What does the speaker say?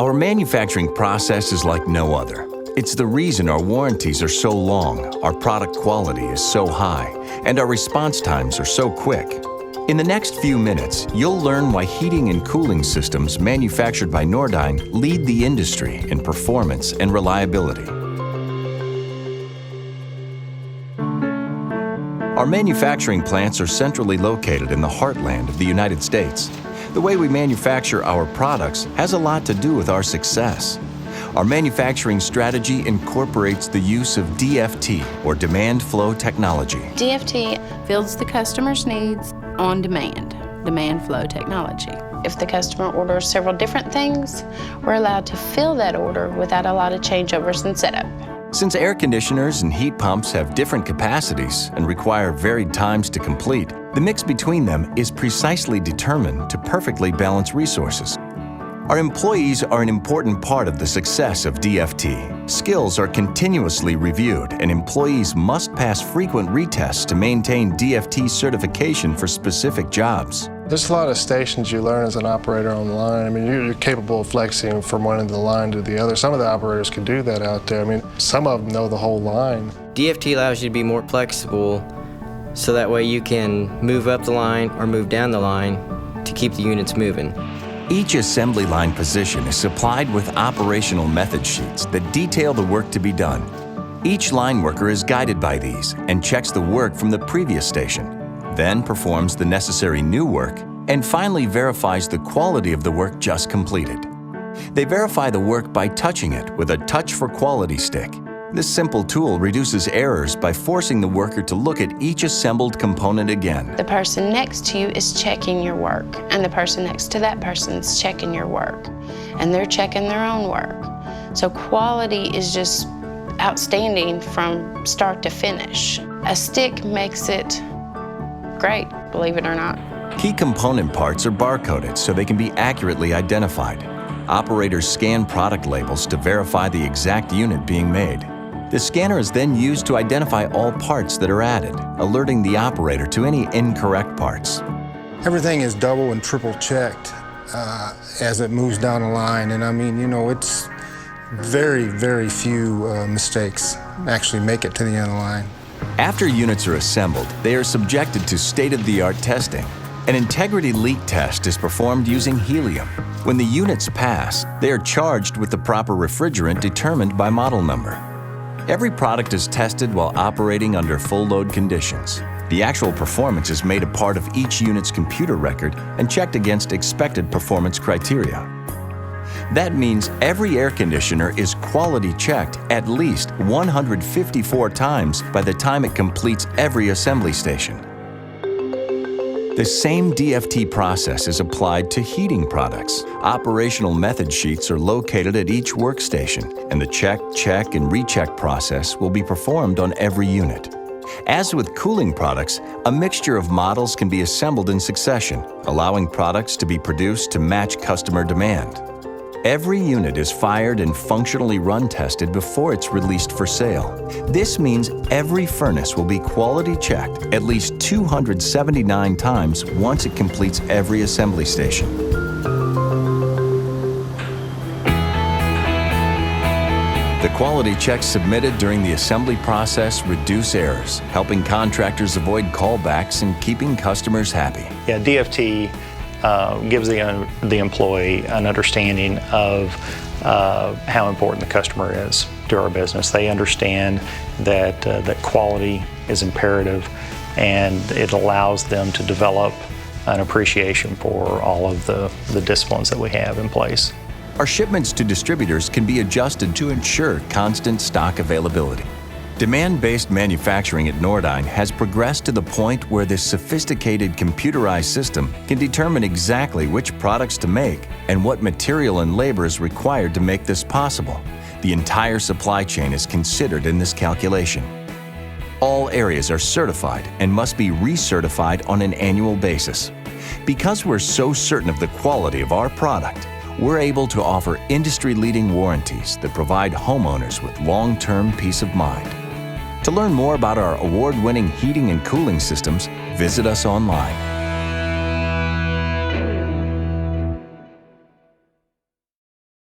Our manufacturing process is like no other. It's the reason our warranties are so long, our product quality is so high, and our response times are so quick. In the next few minutes, you'll learn why heating and cooling systems manufactured by Nordyne lead the industry in performance and reliability. Our manufacturing plants are centrally located in the heartland of the United States. The way we manufacture our products has a lot to do with our success. Our manufacturing strategy incorporates the use of DFT, or demand flow technology. DFT fills the customer's needs on demand flow technology. If the customer orders several different things, we're allowed to fill that order without a lot of changeovers and setup. Since air conditioners and heat pumps have different capacities and require varied times to complete, the mix between them is precisely determined to perfectly balance resources. Our employees are an important part of the success of DFT. Skills are continuously reviewed, and employees must pass frequent retests to maintain DFT certification for specific jobs. There's a lot of stations you learn as an operator on the line. I mean, you're capable of flexing from one end of the line to the other. Some of the operators can do that out there. I mean, some of them know the whole line. DFT allows you to be more flexible, so that way you can move up the line or move down the line to keep the units moving. Each assembly line position is supplied with operational method sheets that detail the work to be done. Each line worker is guided by these and checks the work from the previous station, then performs the necessary new work, and finally verifies the quality of the work just completed. They verify the work by touching it with a Touch for Quality stick. This simple tool reduces errors by forcing the worker to look at each assembled component again. The person next to you is checking your work, and the person next to that person is checking your work, and they're checking their own work. So quality is just outstanding from start to finish. A stick makes it great, believe it or not. Key component parts are barcoded so they can be accurately identified. Operators scan product labels to verify the exact unit being made. The scanner is then used to identify all parts that are added, alerting the operator to any incorrect parts. Everything is double and triple checked as it moves down the line, and I mean, you know, it's very few mistakes actually make it to the end of the line. After units are assembled, they are subjected to state-of-the-art testing. An integrity leak test is performed using helium. When the units pass, they are charged with the proper refrigerant determined by model number. Every product is tested while operating under full load conditions. The actual performance is made a part of each unit's computer record and checked against expected performance criteria. That means every air conditioner is quality checked at least 154 times by the time it completes every assembly station. The same DFT process is applied to heating products. Operational method sheets are located at each workstation, and the check, and recheck process will be performed on every unit. As with cooling products, a mixture of models can be assembled in succession, allowing products to be produced to match customer demand. Every unit is fired and functionally run tested before it's released for sale. This means every furnace will be quality checked at least 279 times once it completes every assembly station. The quality checks submitted during the assembly process reduce errors, helping contractors avoid callbacks and keeping customers happy. Yeah, DFT gives the employee an understanding of how important the customer is to our business. They understand that quality is imperative, and it allows them to develop an appreciation for all of the disciplines that we have in place. Our shipments to distributors can be adjusted to ensure constant stock availability. Demand-based manufacturing at Nordyne has progressed to the point where this sophisticated computerized system can determine exactly which products to make and what material and labor is required to make this possible. The entire supply chain is considered in this calculation. All areas are certified and must be recertified on an annual basis. Because we're so certain of the quality of our product, we're able to offer industry-leading warranties that provide homeowners with long-term peace of mind. To learn more about our award-winning heating and cooling systems, visit us online.